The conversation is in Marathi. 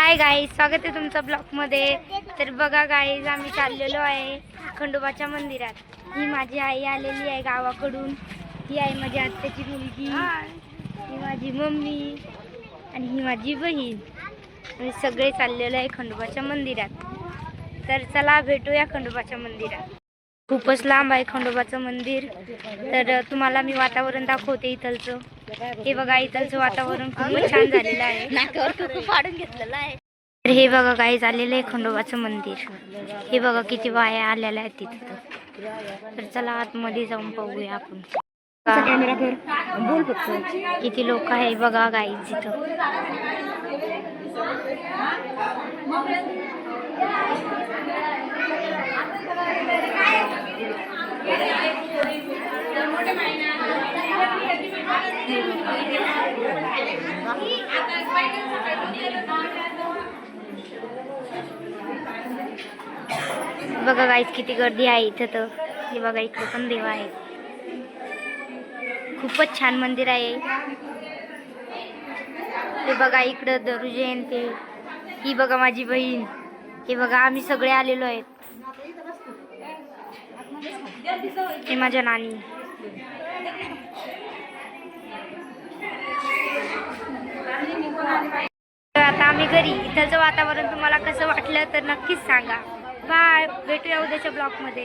हाय गाईज, स्वागत आहे तुमचं ब्लॉगमध्ये। तर बघा गाईज, आम्ही चाललेलो आहे खंडोबाच्या मंदिरात। ही माझी आई आलेली आहे गावाकडून। ही आहे माझी आत्याची मुलगी, ही माझी मम्मी आणि ही माझी बहीण। आम्ही सगळे चाललेलो आहे खंडोबाच्या मंदिरात। तर चला भेटूया खंडोबाच्या मंदिरात। खूपच लांब आहे खंडोबाचं मंदिर। तर तुम्हाला मी वातावरण दाखवते इथलचं। हे बघा, इथलचं वातावरण खूपच छान झालेलं आहे। नाकावर कुकू फाडून घेतलेलं आहे। तर हे बघा गाईज, आलेलं आहे खंडोबाचं मंदिर। हे बघा किती वाया आलेल्या आहेत तिथं। तर चला आतमध्ये जाऊन पाहूया आपण। किती लोक आहे बघा गाईज इथं। बघा गाईज किती गर्दी आहे इथं। तर हे बघा, इकडे पण देव आहे। खूपच छान मंदिर आहे हे बघा। इकडं दरुजैन ते, ही बघा माझी बहीण, हे बघा आम्ही सगळे आलेलो आहेत। हे माझ्या नानी। तर आता आम्ही घरी। इथलचं वातावरण तुम्हाला कसं वाटलं तर नक्कीच सांगा। बाय, भेटूया उद्याच्या ब्लॉगमध्ये।